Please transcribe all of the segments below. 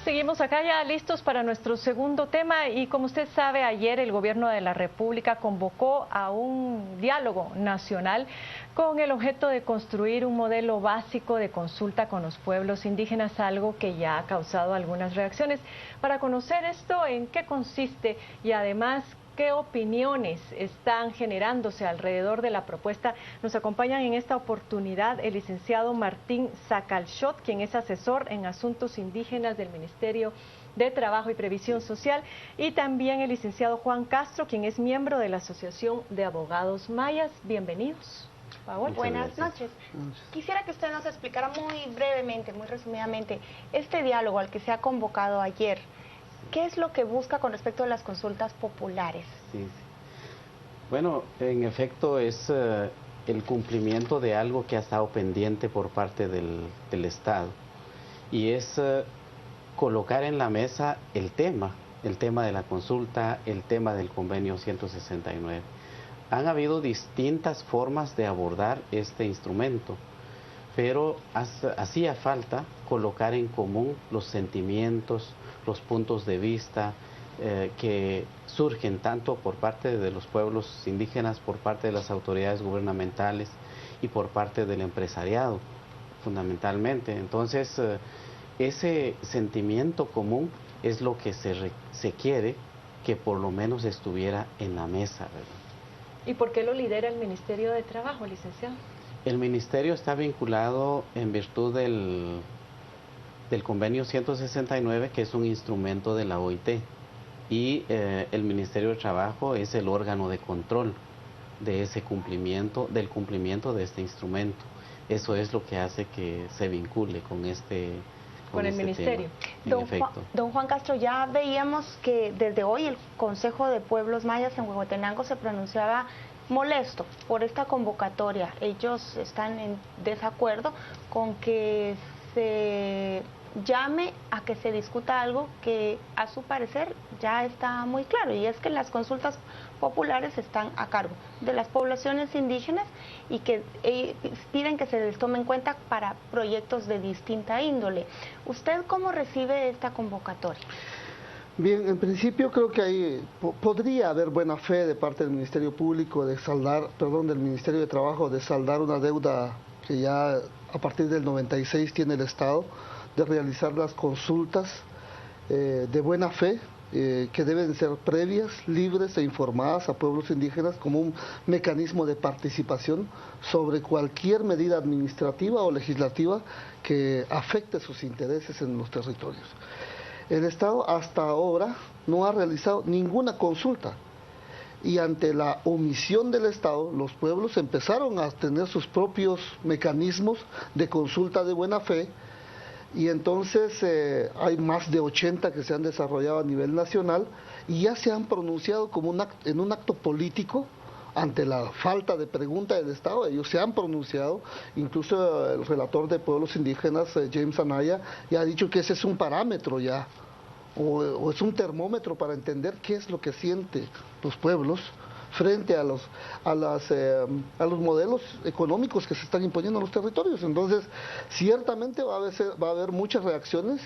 Seguimos acá ya listos para nuestro segundo tema y como usted sabe, ayer el Gobierno de la República convocó a un diálogo nacional con el objeto de construir un modelo básico de consulta con los pueblos indígenas, algo que ya ha causado algunas reacciones. Para conocer esto, en qué consiste y además qué opiniones están generándose alrededor de la propuesta, nos acompañan en esta oportunidad el licenciado Martín Sacalchot, quien es asesor en asuntos indígenas del Ministerio de Trabajo y Previsión Social, y también el licenciado Juan Castro, quien es miembro de la Asociación de Abogados Mayas. Bienvenidos. Paola. Buenas noches. Quisiera que usted nos explicara muy brevemente, muy resumidamente, este diálogo al que se ha convocado ayer. ¿Qué es lo que busca con respecto a las consultas populares? Sí. Bueno, en efecto es el cumplimiento de algo que ha estado pendiente por parte del Estado y es colocar en la mesa el tema de la consulta, el tema del convenio 169. Han habido distintas formas de abordar este instrumento, pero hacía falta colocar en común los sentimientos, los puntos de vista que surgen tanto por parte de los pueblos indígenas, por parte de las autoridades gubernamentales y por parte del empresariado, fundamentalmente. Entonces, ese sentimiento común es lo que se quiere que por lo menos estuviera en la mesa, ¿verdad? ¿Y por qué lo lidera el Ministerio de Trabajo, licenciado? El Ministerio está vinculado en virtud del convenio 169, que es un instrumento de la OIT, y el Ministerio de Trabajo es el órgano de control de ese cumplimiento, del cumplimiento de este instrumento. Eso es lo que hace que se vincule con el Ministerio. Don Juan Castro, ya veíamos que desde hoy el Consejo de Pueblos Mayas en Huehuetenango se pronunciaba molesto por esta convocatoria. Ellos están en desacuerdo con que se llame a que se discuta algo que a su parecer ya está muy claro, y es que las consultas populares están a cargo de las poblaciones indígenas y que piden que se les tome en cuenta para proyectos de distinta índole. ¿Usted cómo recibe esta convocatoria? Bien, en principio creo que podría haber buena fe de parte del Ministerio Público del Ministerio de Trabajo de saldar una deuda que ya a partir del 96 tiene el Estado, de realizar las consultas de buena fe, que deben ser previas, libres e informadas a pueblos indígenas como un mecanismo de participación sobre cualquier medida administrativa o legislativa que afecte sus intereses en los territorios. El Estado hasta ahora no ha realizado ninguna consulta y ante la omisión del Estado, los pueblos empezaron a tener sus propios mecanismos de consulta de buena fe, y entonces hay más de 80 que se han desarrollado a nivel nacional y ya se han pronunciado como en un acto político ante la falta de pregunta del Estado. Ellos se han pronunciado, incluso el relator de pueblos indígenas, James Anaya, ya ha dicho que ese es un parámetro ya, o es un termómetro para entender qué es lo que sienten los pueblos frente a los modelos económicos que se están imponiendo en los territorios. Entonces, ciertamente va a haber muchas reacciones.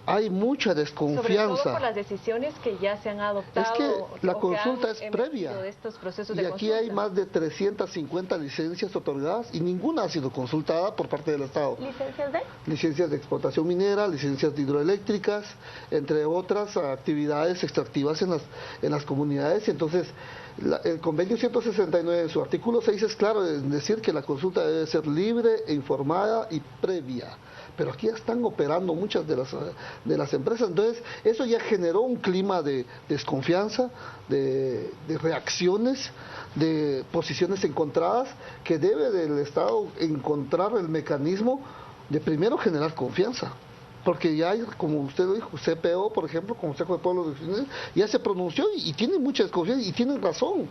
Hay mucha desconfianza. Sobre todo por las decisiones que ya se han adoptado. Es que la consulta es previa. De estos procesos y de aquí consulta. hay más de 350 licencias otorgadas y ninguna ha sido consultada por parte del Estado. ¿Licencias de? Licencias de explotación minera, licencias hidroeléctricas, entre otras actividades extractivas en las comunidades. Y entonces, el convenio 169 en su artículo 6 es claro en decir que la consulta debe ser libre, informada y previa. Pero aquí ya están operando muchas de las empresas, entonces eso ya generó un clima de desconfianza, de reacciones, de posiciones encontradas, que debe del Estado encontrar el mecanismo de primero generar confianza. Porque ya hay, como usted lo dijo, CPO, por ejemplo, Consejo de Pueblos Indígenas, ya se pronunció y tiene mucha desconfianza y tienen razón,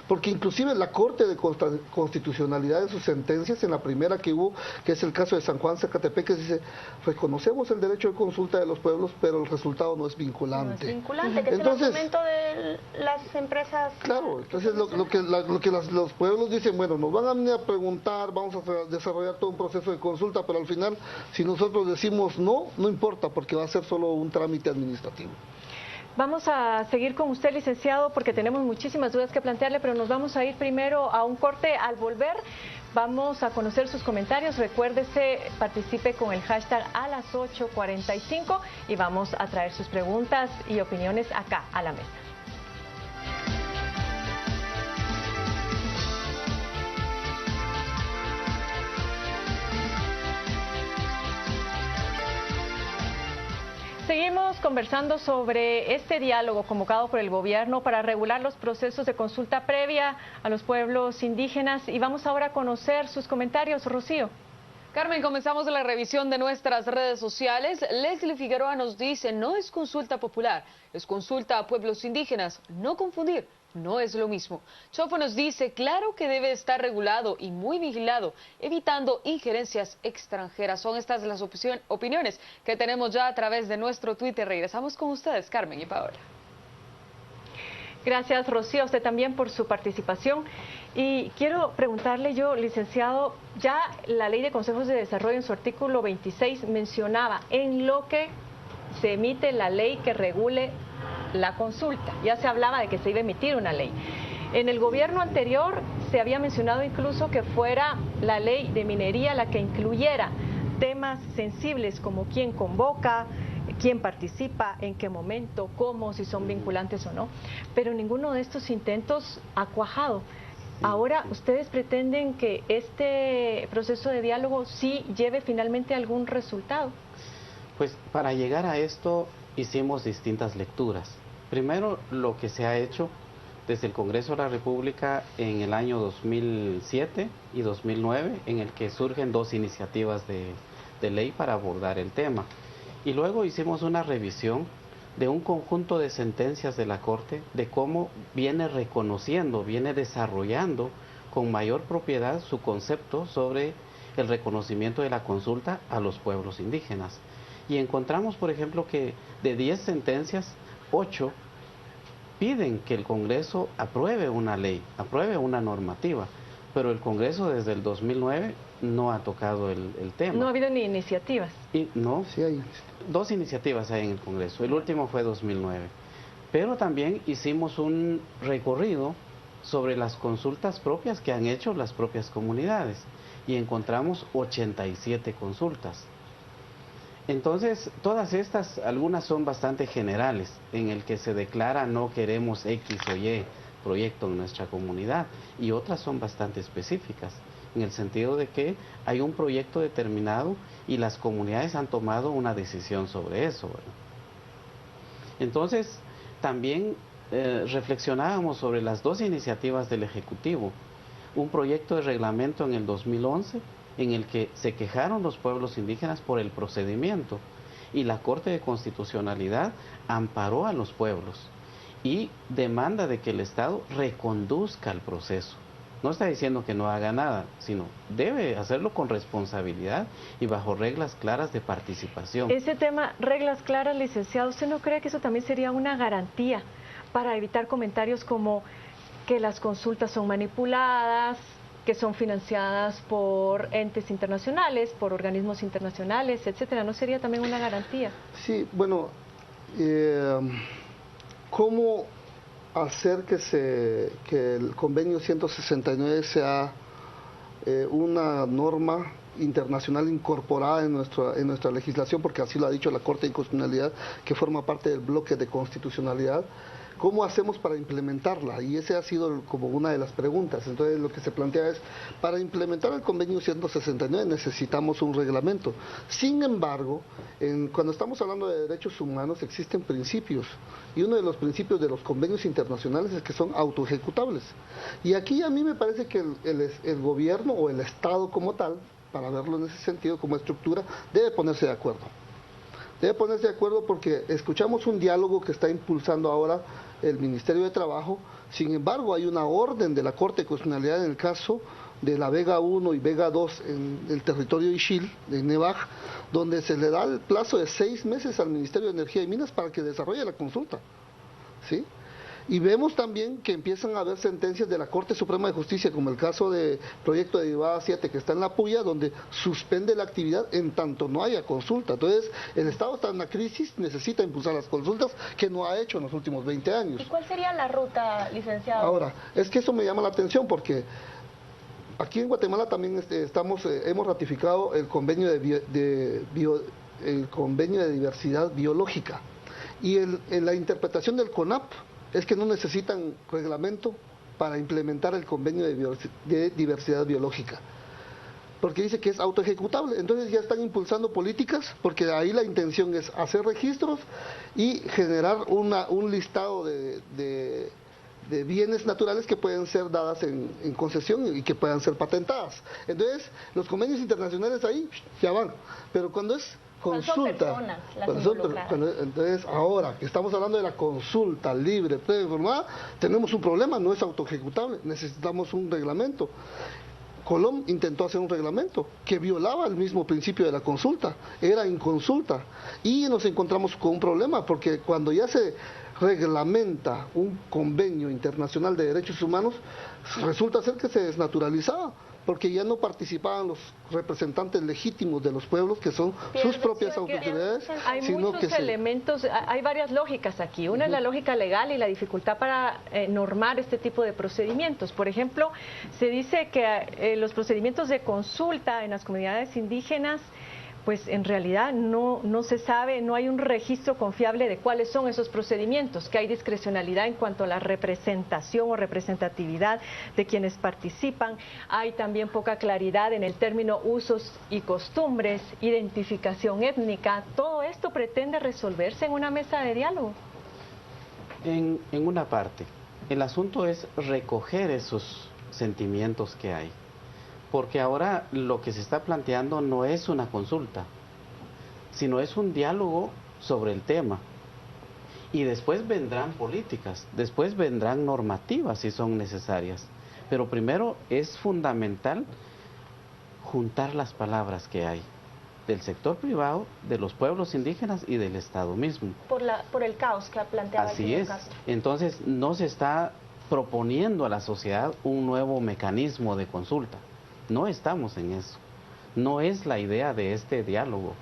porque inclusive la Corte de Constitucionalidad en sus sentencias, en la primera que hubo, que es el caso de San Juan Zacatepec, dice, reconocemos el derecho de consulta de los pueblos, pero el resultado no es vinculante. No es vinculante, que entonces, es el argumento de las empresas. Claro, entonces lo que los pueblos dicen, bueno, nos van a venir a preguntar, vamos a desarrollar todo un proceso de consulta, pero al final, si nosotros decimos no no importa porque va a ser solo un trámite administrativo. Vamos a seguir con usted, licenciado, porque tenemos muchísimas dudas que plantearle, pero nos vamos a ir primero a un corte. Al volver vamos a conocer sus comentarios. Recuérdese, participe con el hashtag a las 8:45 y vamos a traer sus preguntas y opiniones acá a la mesa. Seguimos conversando sobre este diálogo convocado por el gobierno para regular los procesos de consulta previa a los pueblos indígenas y vamos ahora a conocer sus comentarios. Rocío. Carmen, comenzamos la revisión de nuestras redes sociales. Leslie Figueroa nos dice, no es consulta popular, es consulta a pueblos indígenas, no confundir. No es lo mismo. Chofo nos dice, claro que debe estar regulado y muy vigilado, evitando injerencias extranjeras. Son estas las opiniones que tenemos ya a través de nuestro Twitter. Regresamos con ustedes, Carmen y Paola. Gracias, Rocío, a usted también por su participación. Y quiero preguntarle yo, licenciado, ya la Ley de Consejos de Desarrollo en su artículo 26 mencionaba en lo que se emite la ley que regule la consulta. Ya se hablaba de que se iba a emitir una ley. En el gobierno anterior se había mencionado incluso que fuera la ley de minería la que incluyera temas sensibles como quién convoca, quién participa, en qué momento, cómo, si son vinculantes o no. Pero ninguno de estos intentos ha cuajado. Ahora, ¿ustedes pretenden que este proceso de diálogo sí lleve finalmente algún resultado? Pues para llegar a esto hicimos distintas lecturas. Primero, lo que se ha hecho desde el Congreso de la República en el año 2007 y 2009, en el que surgen dos iniciativas de ley para abordar el tema. Y luego hicimos una revisión de un conjunto de sentencias de la Corte, de cómo viene reconociendo, viene desarrollando con mayor propiedad su concepto sobre el reconocimiento de la consulta a los pueblos indígenas. Y encontramos, por ejemplo, que de 10 sentencias, 8 piden que el Congreso apruebe una ley, apruebe una normativa, pero el Congreso desde el 2009 no ha tocado el tema. No ha habido ni iniciativas. Y no, Sí hay. 2 iniciativas hay en el Congreso, el último fue 2009. Pero también hicimos un recorrido sobre las consultas propias que han hecho las propias comunidades y encontramos 87 consultas. Entonces, todas estas, algunas son bastante generales, en el que se declara no queremos X o Y proyecto en nuestra comunidad, y otras son bastante específicas, en el sentido de que hay un proyecto determinado y las comunidades han tomado una decisión sobre eso, ¿verdad? Entonces, también reflexionábamos sobre las 2 iniciativas del Ejecutivo, un proyecto de reglamento en el 2011, en el que se quejaron los pueblos indígenas por el procedimiento y la Corte de Constitucionalidad amparó a los pueblos y demanda de que el Estado reconduzca el proceso. No está diciendo que no haga nada, sino debe hacerlo con responsabilidad y bajo reglas claras de participación. Ese tema, reglas claras, licenciado, ¿usted no cree que eso también sería una garantía para evitar comentarios como que las consultas son manipuladas, que son financiadas por entes internacionales, por organismos internacionales, etcétera? ¿No sería también una garantía? Sí, bueno, ¿cómo hacer que el convenio 169 sea una norma internacional incorporada en nuestra legislación, porque así lo ha dicho la Corte de Constitucionalidad, que forma parte del bloque de constitucionalidad? ¿Cómo hacemos para implementarla? Y esa ha sido como una de las preguntas. Entonces lo que se plantea es, para implementar el convenio 169 necesitamos un reglamento. Sin embargo, cuando estamos hablando de derechos humanos existen principios, y uno de los principios de los convenios internacionales es que son autoejecutables. Y aquí a mí me parece que el gobierno o el Estado como tal, para verlo en ese sentido como estructura, debe ponerse de acuerdo. Debe ponerse de acuerdo porque escuchamos un diálogo que está impulsando ahora el Ministerio de Trabajo. Sin embargo, hay una orden de la Corte de Constitucionalidad en el caso de la Vega 1 y Vega 2 en el territorio de Ixil, de Nevaj, donde se le da el plazo de 6 meses al Ministerio de Energía y Minas para que desarrolle la consulta, ¿sí? Y vemos también que empiezan a haber sentencias de la Corte Suprema de Justicia, como el caso de Proyecto de Derivada 7, que está en la puya, donde suspende la actividad en tanto no haya consulta. Entonces, el Estado está en una crisis, necesita impulsar las consultas, que no ha hecho en los últimos 20 años. ¿Y cuál sería la ruta, licenciado? Ahora, es que eso me llama la atención, porque aquí en Guatemala también hemos ratificado el convenio el convenio de diversidad biológica. Y en la interpretación del CONAP es que no necesitan reglamento para implementar el convenio de diversidad biológica, porque dice que es autoejecutable. Entonces ya están impulsando políticas, porque ahí la intención es hacer registros y generar un listado de bienes naturales que pueden ser dadas en concesión y que puedan ser patentadas. Entonces los convenios internacionales ahí ya van, pero cuando es consulta, entonces ahora que estamos hablando de la consulta libre, preinformada, tenemos un problema, no es autoejecutable, necesitamos un reglamento. Colom intentó hacer un reglamento que violaba el mismo principio de la consulta, era inconsulta, y nos encontramos con un problema, porque cuando ya se reglamenta un convenio internacional de derechos humanos, resulta ser que se desnaturalizaba, porque ya no participaban los representantes legítimos de los pueblos, que son sus propias autoridades. Hay muchos elementos, hay varias lógicas aquí. Una es la lógica legal y la dificultad para normar este tipo de procedimientos. Por ejemplo, se dice que los procedimientos de consulta en las comunidades indígenas, pues en realidad no se sabe, no hay un registro confiable de cuáles son esos procedimientos, que hay discrecionalidad en cuanto a la representación o representatividad de quienes participan, hay también poca claridad en el término usos y costumbres, identificación étnica. Todo esto pretende resolverse en una mesa de diálogo. En una parte, el asunto es recoger esos sentimientos que hay. Porque ahora lo que se está planteando no es una consulta, sino es un diálogo sobre el tema. Y después vendrán políticas, después vendrán normativas si son necesarias. Pero primero es fundamental juntar las palabras que hay del sector privado, de los pueblos indígenas y del Estado mismo. Por el caos que ha planteado Así es. Entonces no se está proponiendo a la sociedad un nuevo mecanismo de consulta. No estamos en eso. No es la idea de este diálogo.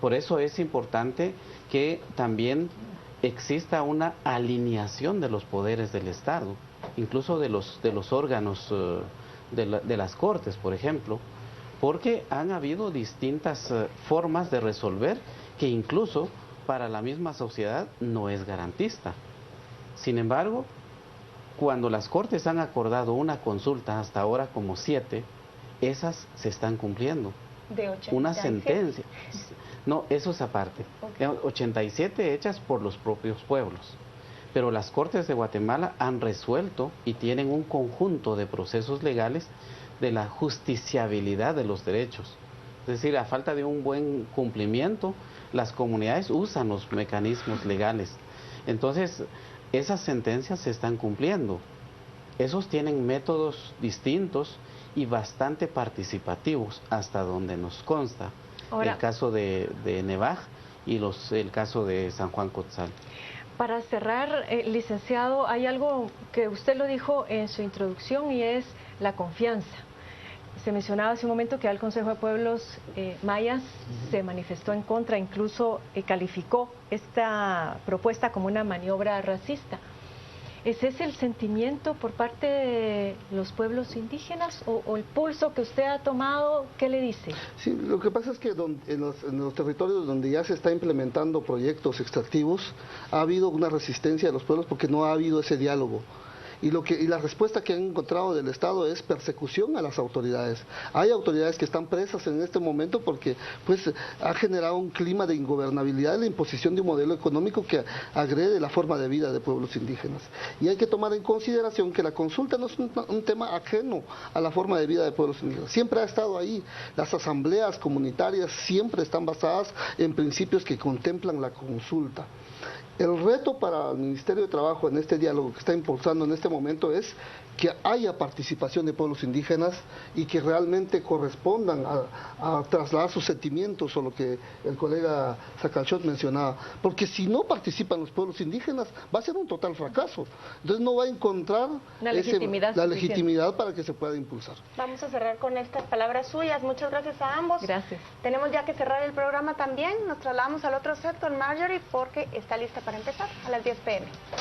Por eso es importante que también exista una alineación de los poderes del Estado, incluso de los órganos de las Cortes, por ejemplo, porque han habido distintas formas de resolver que incluso para la misma sociedad no es garantista. Sin embargo, cuando las Cortes han acordado una consulta, hasta ahora como 7, esas se están cumpliendo. De 87. Una sentencia. No, eso es aparte. Okay. 87 hechas por los propios pueblos. Pero las Cortes de Guatemala han resuelto y tienen un conjunto de procesos legales de la justiciabilidad de los derechos. Es decir, a falta de un buen cumplimiento, las comunidades usan los mecanismos legales. Entonces, esas sentencias se están cumpliendo. Esos tienen métodos distintos y bastante participativos, hasta donde nos consta. Ahora, el caso de Nevaj y el caso de San Juan Cotzal. Para cerrar, licenciado, hay algo que usted lo dijo en su introducción y es la confianza. Se mencionaba hace un momento que el Consejo de Pueblos Mayas se manifestó en contra, incluso calificó esta propuesta como una maniobra racista. ¿Ese es el sentimiento por parte de los pueblos indígenas o el pulso que usted ha tomado? ¿Qué le dice? Sí, lo que pasa es que en los territorios donde ya se está implementando proyectos extractivos ha habido una resistencia de los pueblos porque no ha habido ese diálogo. Y la respuesta que han encontrado del Estado es persecución a las autoridades. Hay autoridades que están presas en este momento porque pues ha generado un clima de ingobernabilidad y la imposición de un modelo económico que agrede la forma de vida de pueblos indígenas. Y hay que tomar en consideración que la consulta no es un tema ajeno a la forma de vida de pueblos indígenas. Siempre ha estado ahí. Las asambleas comunitarias siempre están basadas en principios que contemplan la consulta. El reto para el Ministerio de Trabajo en este diálogo que está impulsando en este momento es que haya participación de pueblos indígenas y que realmente correspondan a trasladar sus sentimientos o lo que el colega Sacalchot mencionaba. Porque si no participan los pueblos indígenas va a ser un total fracaso. Entonces no va a encontrar la legitimidad para que se pueda impulsar. Vamos a cerrar con estas palabras suyas. Muchas gracias a ambos. Gracias. Tenemos ya que cerrar el programa también. Nos trasladamos al otro sector, Marjorie, porque está lista para empezar a las 10 p.m.